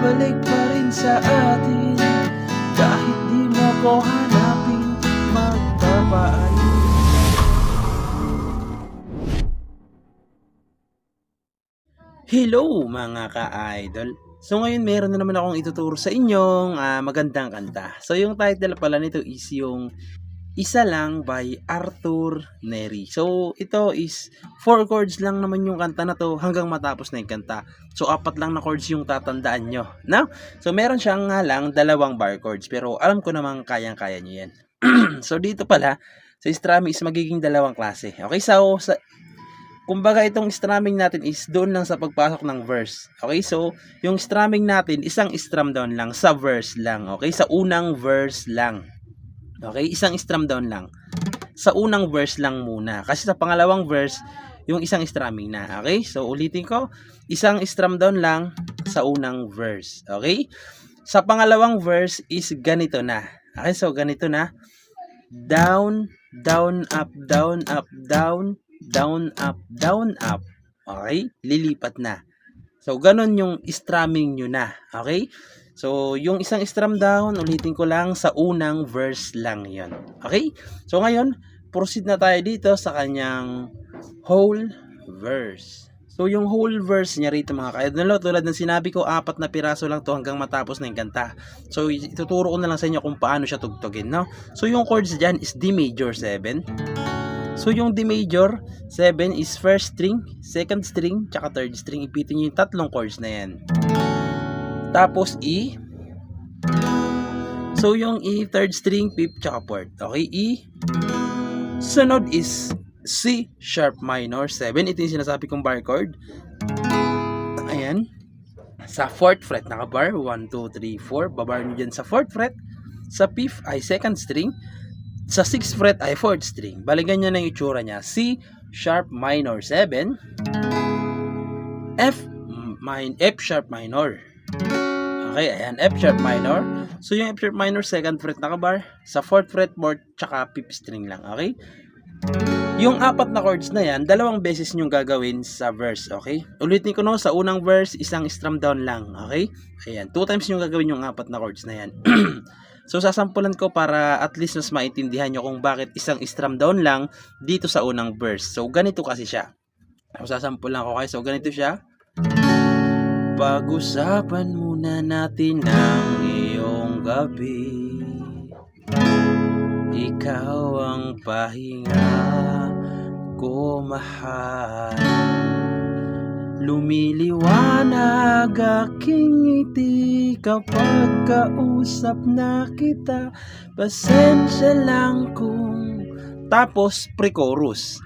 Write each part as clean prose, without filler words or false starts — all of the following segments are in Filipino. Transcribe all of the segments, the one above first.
babalik pa rin sa atin. Kahit di mo ko hanapin, magpapaalim. Hello mga ka-idol! So ngayon meron na naman akong ituturo sa inyong magandang kanta. So yung title pala nito is yung Isa Lang by Arthur Neri. So ito is 4 chords lang naman yung kanta na to hanggang matapos na yung kanta. So 4 lang na chords yung tatandaan nyo. No? So meron siyang nga lang 2 bar chords, pero alam ko namang kayang-kaya nyo yan. So dito pala sa strumming is magiging 2 klase. Okay, so kumbaga itong strumming natin is doon lang sa pagpasok ng verse. Okay, so yung strumming natin, isang strum down lang sa verse lang. Okay, sa unang verse lang. Okay, isang strum down lang. Sa unang verse lang muna. Kasi sa pangalawang verse, yung isang strumming na. Okay, so ulitin ko. Isang strum down lang sa unang verse. Okay, sa pangalawang verse is ganito na. Okay, so ganito na. Down, down, up, down, up, down. Down, up, down, up. Okay? Lilipat na. So, ganun yung strumming nyo na. Okay? So, yung isang strum down, ulitin ko lang, sa unang verse lang yon. Okay? So, ngayon, proceed na tayo dito sa kanyang whole verse. So, yung whole verse niya rito mga ka-idol, tulad ng sinabi ko, 4 na piraso lang to hanggang matapos na yung kanta. So, ituturo ko na lang sa inyo kung paano siya tugtugin, no? So, yung chords dyan is D major 7. So, yung D major 7 is first string, second string, tsaka third string. Ipitin nyo yung 3 chords na yan. Tapos E. So, yung E, third string, fifth, tsaka fourth. Okay, E. Sunod is C sharp minor 7. Ito yung sinasabi kong bar chord. Ayan. Sa 4th fret, nakabar. 1, 2, 3, 4. Babar nyo dyan sa 4th fret. Sa 5th ay second string. Sa 6th fret ay 4th string. Balikan nyo na yung itsura niya. C sharp minor 7. F sharp minor. Okay, ayan. F sharp minor. So, yung F sharp minor, 2nd fret nakabar. Sa 4th fret, 4th, tsaka 5th string lang. Okay? Yung 4 na chords na yan, 2 beses nyo gagawin sa verse. Okay? Ulitin ko no, sa unang verse, isang strum down lang. Okay? Ayan. 2 times nyo gagawin yung 4 na chords na yan. So, sasampulan ko para at least mas maintindihan nyo kung bakit isang strum down lang dito sa unang verse. So, ganito kasi siya. So, sasampulan ko kayo. So, ganito siya. Pag-usapan muna natin ang iyong gabi. Ikaw ang pahinga ko, mahal. Lumiliwanag aking ngiti kapag kausap na kita. Pasensya lang kung... Tapos pre-chorus.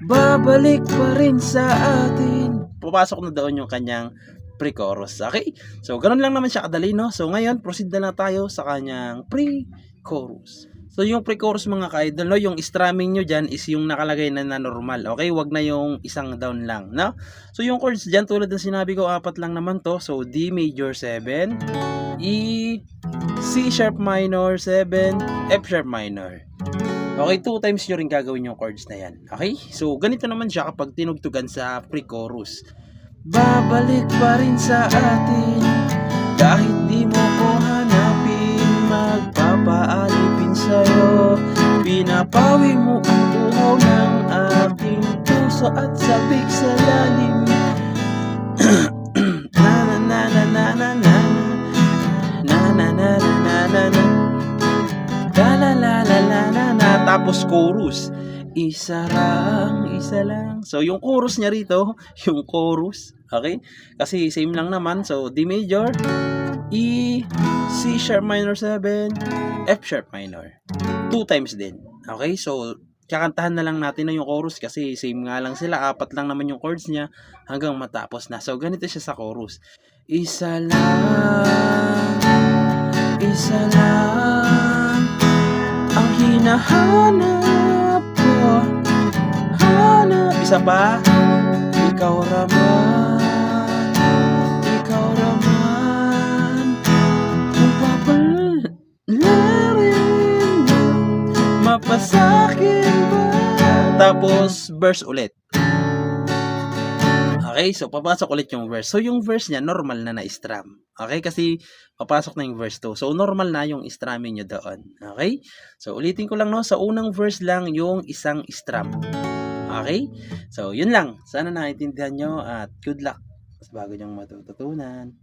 Babalik pa rin sa atin. Papasok na doon yung kanyang pre-chorus. Okay? So, ganun lang naman siya kadali, no? So, ngayon, proceed na tayo sa kanyang pre-chorus. So, yung pre-chorus mga ka-idol, no? Yung strumming nyo dyan is yung nakalagay na normal. Okay? Wag na yung isang down lang, no? So, yung chords dyan, tulad ng sinabi ko, 4 lang naman to. So, D major 7, E, C sharp minor 7, F sharp minor. Okay, 2 times nyo rin gagawin yung chords na yan. Okay? So, ganito naman siya kapag tinugtugan sa pre-chorus. Babalik pa rin sa atin, kahit di mo ko hanapin, magpapaalipin sa'yo. Pinapawi mo ang buhaw ng aking puso at sabik sa lalim. Na na na na na na na na na na na na na. La la la la la la na. Tapos chorus. Isa lang. So, yung chorus niya rito, yung chorus, okay? Kasi same lang naman. So, D major, E, C sharp minor 7, F sharp minor. 2 times din. Okay? So, kakantahan na lang natin na yung chorus kasi same nga lang sila. 4 lang naman yung chords niya hanggang matapos na. So, ganito siya sa chorus. Isa lang ang hinahanap ko. Isa pa. Ikaw raman kung papalarin mapasakin ba. Tapos verse ulit. Okay? Okay, so papasok ulit yung verse. So yung verse niya normal na na-strum. Okay, kasi papasok na yung verse 2. So normal na yung strumming niyo doon. Okay? So ulitin ko lang no, sa unang verse lang yung isang strum. Okay? So yun lang. Sana naintindihan nyo at good luck sa bago nyong matututunan.